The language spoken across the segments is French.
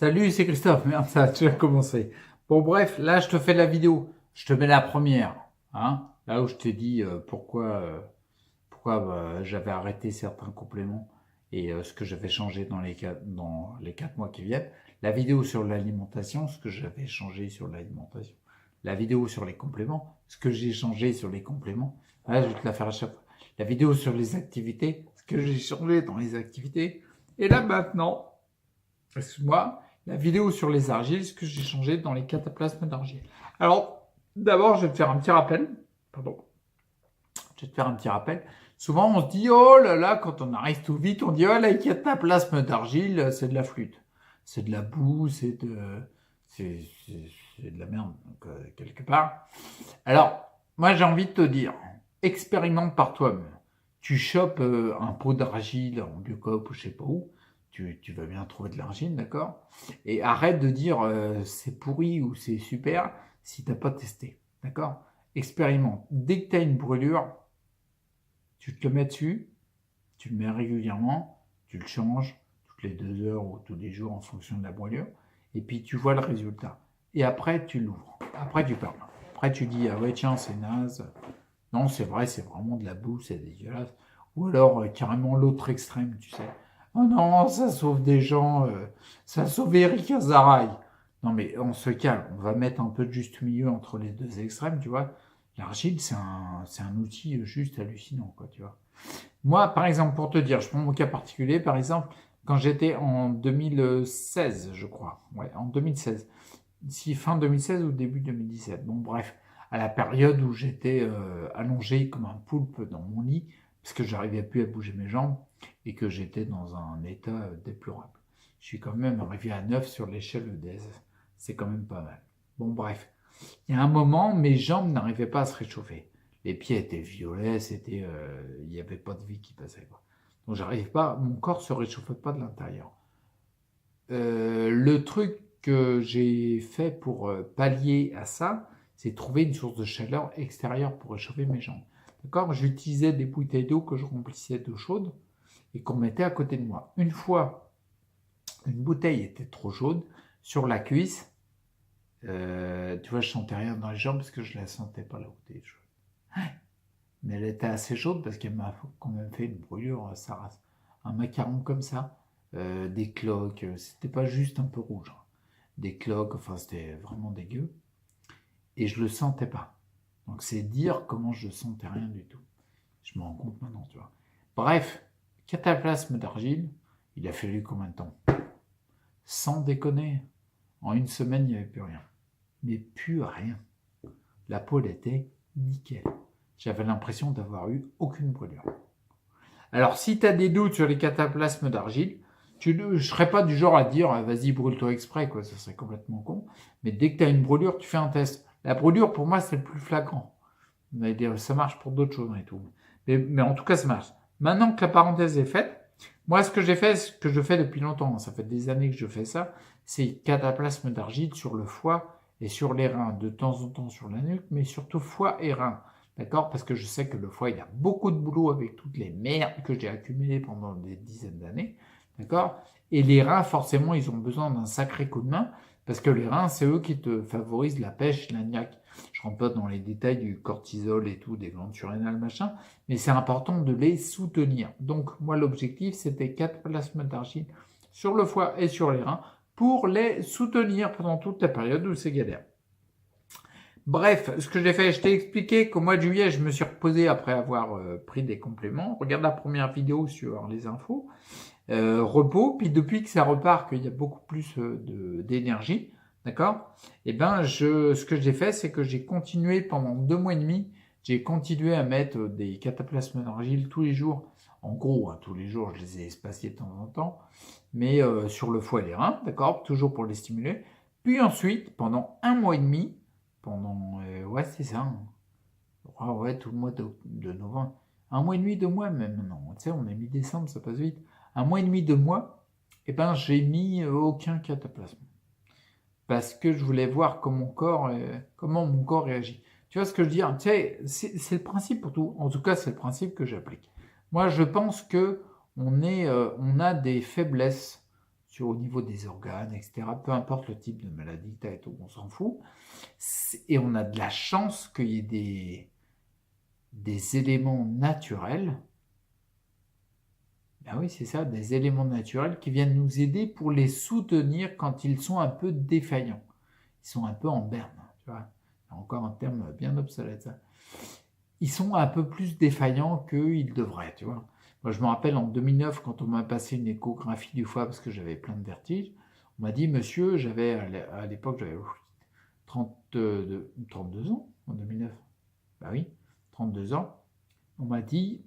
Salut, c'est Christophe. Merde, ça a déjà commencé. Bon, bref, là, je te fais la vidéo. Je te mets la première. Hein, là où je te dis pourquoi j'avais arrêté certains compléments et ce que j'avais changé dans les 4 mois qui viennent. La vidéo sur l'alimentation, ce que j'avais changé sur l'alimentation. La vidéo sur les compléments, ce que j'ai changé sur les compléments. Là, je vais te la faire à chaque fois. La vidéo sur les activités, ce que j'ai changé dans les activités. Et là, maintenant, excuse-moi, la vidéo sur les argiles, ce que j'ai changé dans les cataplasmes d'argile. Alors, d'abord, je vais te faire un petit rappel. Pardon. Je vais te faire un petit rappel. Souvent, on se dit, oh là là, quand on arrive tout vite, on dit, oh, les cataplasmes d'argile, c'est de la flûte. C'est de la boue, c'est de la merde, donc, quelque part. Alors, moi, j'ai envie de te dire, expérimente par toi-même. Tu chopes un pot d'argile en biocoop ou je sais pas où, tu vas bien trouver de l'argile, d'accord? Et arrête de dire c'est pourri ou c'est super si t'as pas testé, d'accord? Expérimente. Dès que tu as une brûlure, tu te le mets dessus, tu le mets régulièrement, tu le changes toutes les 2 heures ou tous les jours en fonction de la brûlure, et puis tu vois le résultat. Et après, tu l'ouvres. Après, tu parles. Après, tu dis ah ouais, tiens, c'est naze. Non, c'est vrai, c'est vraiment de la boue, c'est dégueulasse. Ou alors carrément l'autre extrême, tu sais. Oh non, ça sauve des gens, ça sauve Eric Azaraï. Non mais on se calme, on va mettre un peu de juste milieu entre les deux extrêmes, tu vois. L'argile, c'est un outil juste hallucinant, quoi, tu vois. Moi, par exemple, pour te dire, je prends mon cas particulier, par exemple, quand j'étais en 2016, je crois, ouais, en 2016, si fin 2016 ou début 2017, bon bref, à la période où j'étais allongé comme un poulpe dans mon lit, parce que j'arrivais plus à bouger mes jambes et que j'étais dans un état déplorable. Je suis quand même arrivé à 9 sur l'échelle EDS, c'est quand même pas mal. Bon bref, il y a un moment, mes jambes n'arrivaient pas à se réchauffer. Les pieds étaient violets, il n'y avait pas de vie qui passait, quoi. Donc j'arrive pas, mon corps se réchauffait pas de l'intérieur. Le truc que j'ai fait pour pallier à ça, c'est trouver une source de chaleur extérieure pour réchauffer mes jambes. D'accord? J'utilisais des bouteilles d'eau que je remplissais d'eau chaude et qu'on mettait à côté de moi. Une fois, une bouteille était trop chaude, sur la cuisse, tu vois, je sentais rien dans les jambes parce que je la sentais pas la bouteille chaude. Mais elle était assez chaude parce qu'elle m'a quand même fait une brûlure, ça rase. Un macaron comme ça, des cloques, c'était pas juste un peu rouge, hein. Des cloques, enfin c'était vraiment dégueu. Et je le sentais pas. Donc c'est dire comment je sentais rien du tout. Je me rends compte maintenant, tu vois. Bref, cataplasme d'argile, il a fallu combien de temps? Sans déconner, en une semaine, il n'y avait plus rien. Mais plus rien. La peau, elle était nickel. J'avais l'impression d'avoir eu aucune brûlure. Alors, si tu as des doutes sur les cataplasmes d'argile, je ne serais pas du genre à dire vas-y, brûle-toi exprès, quoi, ça serait complètement con. Mais dès que tu as une brûlure, tu fais un test. La brûlure, pour moi, c'est le plus flagrant. Mais ça marche pour d'autres choses et tout. Mais en tout cas, ça marche. Maintenant que la parenthèse est faite, moi, ce que j'ai fait, ce que je fais depuis longtemps, ça fait des années que je fais ça, c'est cataplasme d'argile sur le foie et sur les reins, de temps en temps sur la nuque, mais surtout foie et reins. D'accord? Parce que je sais que le foie, il a beaucoup de boulot avec toutes les merdes que j'ai accumulées pendant des dizaines d'années. D'accord? Et les reins, forcément, ils ont besoin d'un sacré coup de main, parce que les reins, c'est eux qui te favorisent la pêche, la niaque. Je rentre pas dans les détails du cortisol et tout, des glandes surrénales, machin, mais c'est important de les soutenir. Donc, moi, l'objectif, c'était 4 plasmes d'argile sur le foie et sur les reins pour les soutenir pendant toute la période où c'est galère. Bref, ce que j'ai fait, je t'ai expliqué qu'au mois de juillet, je me suis reposé après avoir pris des compléments. Regarde la première vidéo sur les infos. Repos, puis depuis que ça repart, qu'il y a beaucoup plus d'énergie, d'accord? Et ben, ce que j'ai fait, c'est que j'ai continué pendant 2 mois et demi, j'ai continué à mettre des cataplasmes d'argile tous les jours. En gros, hein, tous les jours, je les ai espacés de temps en temps, mais sur le foie et les reins, d'accord? Toujours pour les stimuler. Puis ensuite, pendant 1 mois et demi, ouais, c'est ça, hein. Ah ouais, tout le mois de novembre. 1 mois et demi, 2 mois même, non. Tu sais, on est mi-décembre, ça passe vite. 1 mois et demi, 2 mois, eh ben, j'ai mis aucun cataplasme. Parce que je voulais voir comment mon corps réagit. Tu vois ce que je veux dire? Tu sais, c'est le principe pour tout. En tout cas, c'est le principe que j'applique. Moi, je pense que on a des faiblesses au niveau des organes, etc. Peu importe le type de maladie que tu as et tout, on s'en fout. Et on a de la chance qu'il y ait des éléments naturels. Ben oui, c'est ça, des éléments naturels qui viennent nous aider pour les soutenir quand ils sont un peu défaillants. Ils sont un peu en berne, tu vois. Encore un terme bien obsolète, ça. Ils sont un peu plus défaillants qu'ils devraient, tu vois. Moi, je me rappelle en 2009, quand on m'a passé une échographie du foie parce que j'avais plein de vertiges, on m'a dit, monsieur, à l'époque, j'avais 32 ans en 2009. Bah oui, 32 ans. On m'a dit,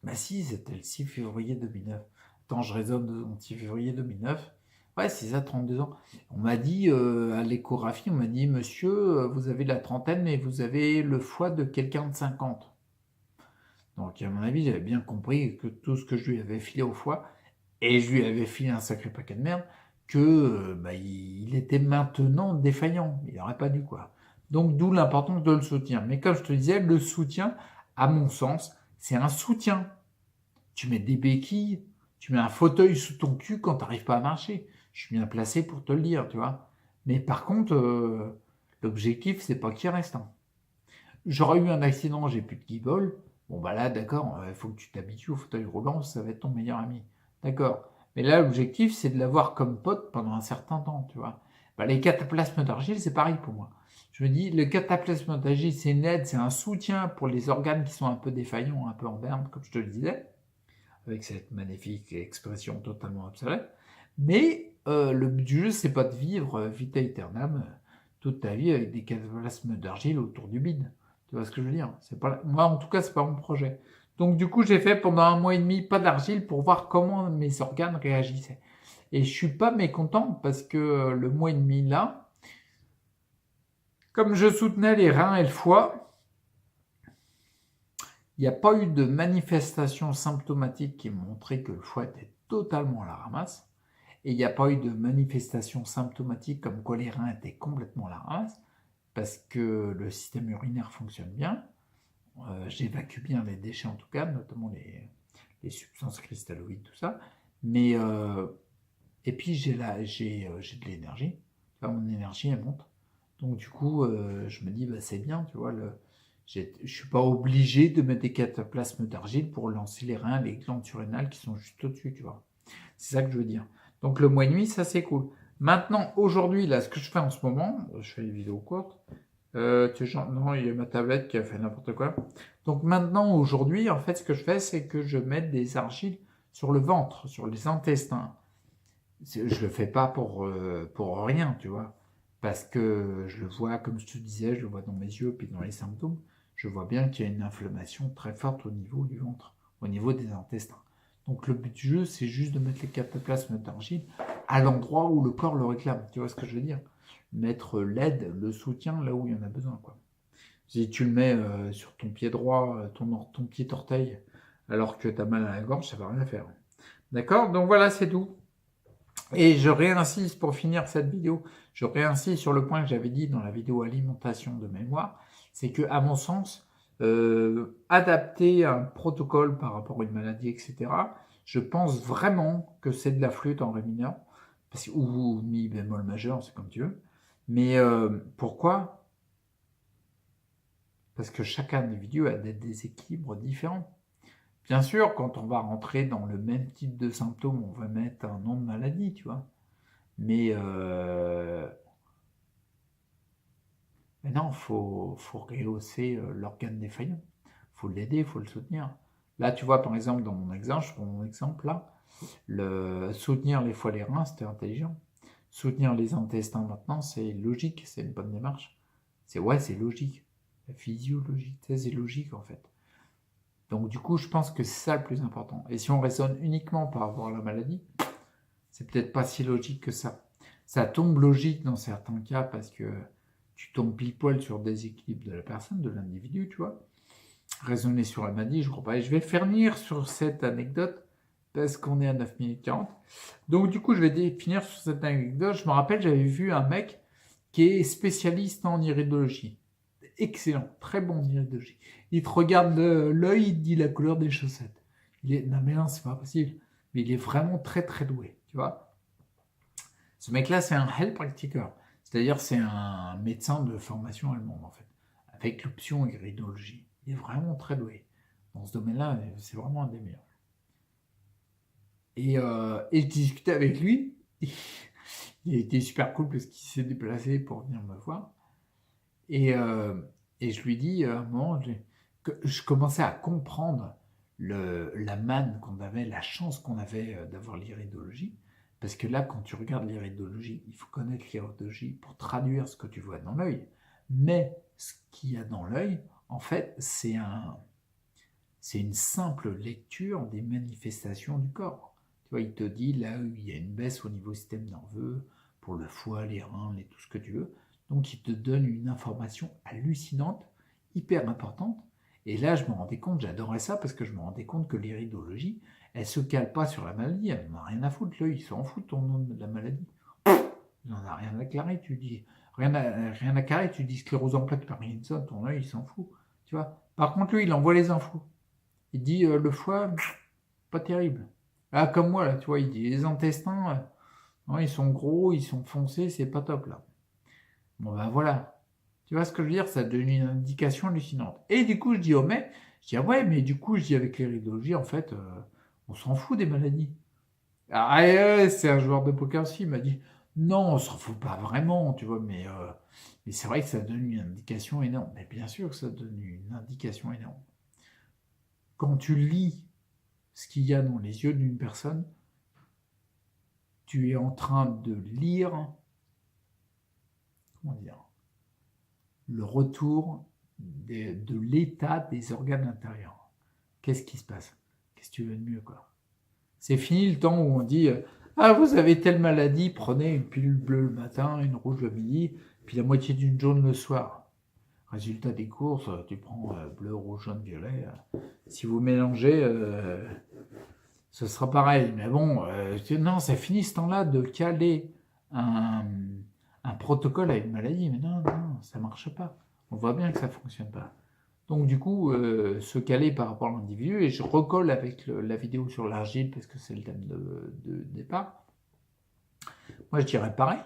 bah si, c'était le 6 février 2009. Attends, je raisonne de 6 février 2009. Ouais, c'est ça, 32 ans. On m'a dit, à l'échographie, on m'a dit, monsieur, vous avez la trentaine, mais vous avez le foie de quelqu'un de 50. Donc, à mon avis, j'avais bien compris que tout ce que je lui avais filé au foie, et je lui avais filé un sacré paquet de merde, que il était maintenant défaillant. Il n'aurait pas dû, quoi. Donc, d'où l'importance de le soutien. Mais comme je te disais, le soutien, à mon sens, c'est un soutien. Tu mets des béquilles, tu mets un fauteuil sous ton cul quand tu n'arrives pas à marcher. Je suis bien placé pour te le dire, tu vois. Mais par contre, l'objectif, c'est pas qu'il reste un. J'aurais eu un accident, j'ai plus de guibole. Bon, bah là, d'accord, il faut que tu t'habitues au fauteuil roulant, ça va être ton meilleur ami. D'accord. Mais là, l'objectif, c'est de l'avoir comme pote pendant un certain temps, tu vois. Bah, les cataplasmes d'argile, c'est pareil pour moi. Je me dis, le cataplasme d'argile, c'est une aide, c'est un soutien pour les organes qui sont un peu défaillants, un peu en berne, comme je te le disais, avec cette magnifique expression totalement obsolète. Mais le but du jeu, c'est pas de vivre vita aeternam toute ta vie avec des cataplasmes d'argile autour du bide. Tu vois ce que je veux dire? C'est pas, moi, en tout cas, c'est pas mon projet. Donc, du coup, j'ai fait pendant 1 mois et demi pas d'argile pour voir comment mes organes réagissaient. Et je suis pas mécontent parce que le mois et demi là, comme je soutenais les reins et le foie, il n'y a pas eu de manifestation symptomatique qui montrait que le foie était totalement à la ramasse. Et il n'y a pas eu de manifestation symptomatique comme quoi les reins étaient complètement à la ramasse, parce que le système urinaire fonctionne bien. J'évacue bien les déchets en tout cas, notamment les substances cristalloïdes, tout ça. Mais, et puis j'ai de l'énergie. Mon énergie, elle monte. Donc du coup, je me dis, bah, c'est bien, tu vois, je ne suis pas obligé de mettre des cataplasmes d'argile pour lancer les reins, les glandes surrénales qui sont juste au-dessus, tu vois. C'est ça que je veux dire. Donc le mois et demi, ça c'est cool. Maintenant, aujourd'hui, là, ce que je fais en ce moment, je fais des vidéos courtes. Non, il y a ma tablette qui a fait n'importe quoi. Donc maintenant, aujourd'hui, en fait, ce que je fais, c'est que je mets des argiles sur le ventre, sur les intestins. Je le fais pas pour rien, tu vois. Parce que je le vois, comme je te disais, je le vois dans mes yeux, puis dans les symptômes, je vois bien qu'il y a une inflammation très forte au niveau du ventre, au niveau des intestins. Donc le but du jeu, c'est juste de mettre les cataplasmes d'argile à l'endroit où le corps le réclame. Tu vois ce que je veux dire? Mettre l'aide, le soutien là où il y en a besoin, quoi. Si tu le mets sur ton pied droit, ton pied orteil, alors que tu as mal à la gorge, ça va rien faire. D'accord? Donc voilà, c'est tout. Et je réinsiste pour finir cette vidéo, je réinsiste sur le point que j'avais dit dans la vidéo alimentation de mémoire, c'est que à mon sens, adapter un protocole par rapport à une maladie, etc., je pense vraiment que c'est de la flûte en ré mineur, ou mi bémol majeur, c'est comme tu veux. Mais pourquoi? Parce que chaque individu a des déséquilibres différents. Bien sûr, quand on va rentrer dans le même type de symptômes, on va mettre un nom de maladie, tu vois. Mais non, faut rehausser l'organe défaillant. Faut l'aider, faut le soutenir. Là, tu vois, par exemple, dans mon exemple, je prends mon exemple là, soutenir les foies, les reins, c'était intelligent. Soutenir les intestins maintenant, c'est logique, c'est une bonne démarche. C'est logique. La physiologie, c'est logique en fait. Donc du coup, je pense que c'est ça le plus important. Et si on raisonne uniquement par rapport à la maladie, c'est peut-être pas si logique que ça. Ça tombe logique dans certains cas parce que tu tombes pile poil sur le déséquilibre de la personne, de l'individu, tu vois. Raisonner sur la maladie, je crois pas. Et je vais finir sur cette anecdote parce qu'on est à 9 minutes 40. Donc du coup, je vais finir sur cette anecdote. Je me rappelle, j'avais vu un mec qui est spécialiste en iridologie. Excellent, très bon en iridologie. Il te regarde l'œil, il te dit la couleur des chaussettes. Non mais non, c'est pas possible. Mais il est vraiment très très doué, tu vois. Ce mec-là, c'est un Heilpraktiker. C'est-à-dire, c'est un médecin de formation allemande, en fait, avec l'option iridologie. Il est vraiment très doué. Dans ce domaine-là, c'est vraiment un des meilleurs. Et je discutais avec lui. Il était super cool parce qu'il s'est déplacé pour venir me voir. Et je lui dis, à un moment, que je commençais à comprendre la manne qu'on avait, la chance qu'on avait d'avoir l'iridologie. Parce que là, quand tu regardes l'iridologie, il faut connaître l'iridologie pour traduire ce que tu vois dans l'œil. Mais ce qu'il y a dans l'œil, en fait, c'est une simple lecture des manifestations du corps. Tu vois, il te dit là où il y a une baisse au niveau système nerveux, pour le foie, les reins, tout ce que tu veux. Donc, il te donne une information hallucinante, hyper importante. Et là, je me rendais compte, j'adorais ça parce que je me rendais compte que l'iridologie, elle se cale pas sur la maladie, elle n'en a rien à foutre. L'œil, il s'en fout de ton nom de la maladie. Il n'en a rien à carrer, tu dis. Rien à carrer, tu dis sclérose en plaques Parkinson, ton œil, il s'en fout. Tu vois. Par contre, lui, il envoie les infos. Il dit le foie, pas terrible. Ah, comme moi, là, tu vois, il dit les intestins, non, ils sont gros, ils sont foncés, c'est pas top, là. Bon, ben voilà. Tu vois ce que je veux dire? Ça donne une indication hallucinante. Et du coup, je dis au mec, je dis, ah ouais, mais du coup, je dis avec l'iridologie, en fait, on s'en fout des maladies. Ah, ouais, c'est un joueur de poker aussi, il m'a dit, non, on s'en fout pas vraiment, tu vois, mais c'est vrai que ça donne une indication énorme. Mais bien sûr que ça donne une indication énorme. Quand tu lis ce qu'il y a dans les yeux d'une personne, tu es en train de lire, comment dire, le retour de l'état des organes intérieurs. Qu'est-ce qui se passe? Qu'est-ce que tu veux de mieux, quoi? C'est fini le temps où on dit ah, vous avez telle maladie, prenez une pilule bleue le matin, une rouge le midi, puis la moitié d'une jaune le soir. Résultat des courses, tu prends bleu, rouge, jaune, violet. Si vous mélangez, ce sera pareil. Mais bon, non, c'est fini ce temps-là de caler un protocole à une maladie. Mais non, ça marche pas. On voit bien que ça fonctionne pas. Donc du coup, se caler par rapport à l'individu, et je recolle avec la vidéo sur l'argile, parce que c'est le thème de départ. Moi, je dirais pareil.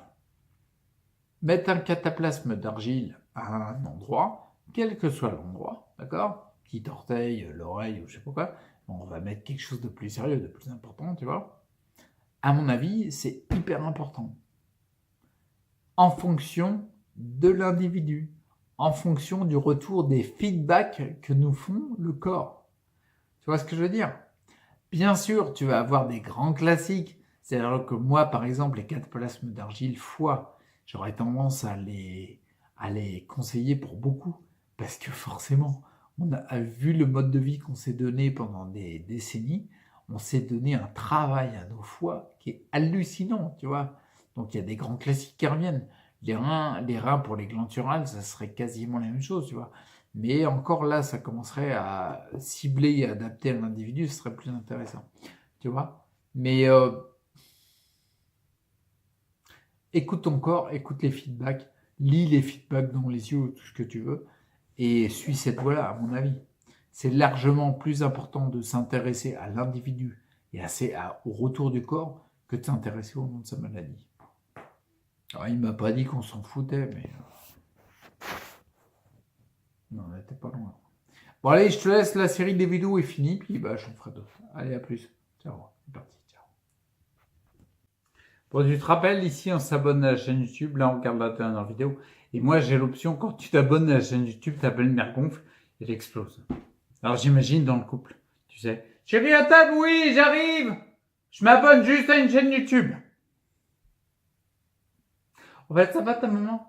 Mettre un cataplasme d'argile à un endroit, quel que soit l'endroit, d'accord? Petit orteil, l'oreille, ou je sais pas quoi. Bon, on va mettre quelque chose de plus sérieux, de plus important, tu vois. À mon avis, c'est hyper important. En fonction de l'individu, en fonction du retour des feedbacks que nous font le corps. Tu vois ce que je veux dire? Bien sûr, tu vas avoir des grands classiques. C'est-à-dire que moi, par exemple, les cataplasmes d'argile foie, j'aurais tendance à les conseiller pour beaucoup. Parce que forcément, on a vu le mode de vie qu'on s'est donné pendant des décennies. On s'est donné un travail à nos foies qui est hallucinant, tu vois. Donc il y a des grands classiques qui reviennent. Les reins pour les glandes surrénales, ça serait quasiment la même chose, tu vois. Mais encore là, ça commencerait à cibler et adapter à l'individu, ce serait plus intéressant, tu vois. Mais écoute ton corps, écoute les feedbacks, lis les feedbacks dans les yeux, tout ce que tu veux, et suis cette voie-là, à mon avis. C'est largement plus important de s'intéresser à l'individu et au retour du corps que de s'intéresser au nom de sa maladie. Alors, il m'a pas dit qu'on s'en foutait, mais non, on n'était pas loin. Bon allez, je te laisse, la série des vidéos est finie, puis bah j'en ferai d'autres. Allez, à plus. Ciao, c'est parti, ciao. Bon, tu te rappelles, ici on s'abonne à la chaîne YouTube, là on regarde la dernière vidéo, et moi j'ai l'option, quand tu t'abonnes à la chaîne YouTube, t'appelles Mergonfle, elle explose. Alors j'imagine dans le couple, tu sais. Chérie à table, oui, j'arrive. Je m'abonne juste à une chaîne YouTube. En fait, ça va ta maman?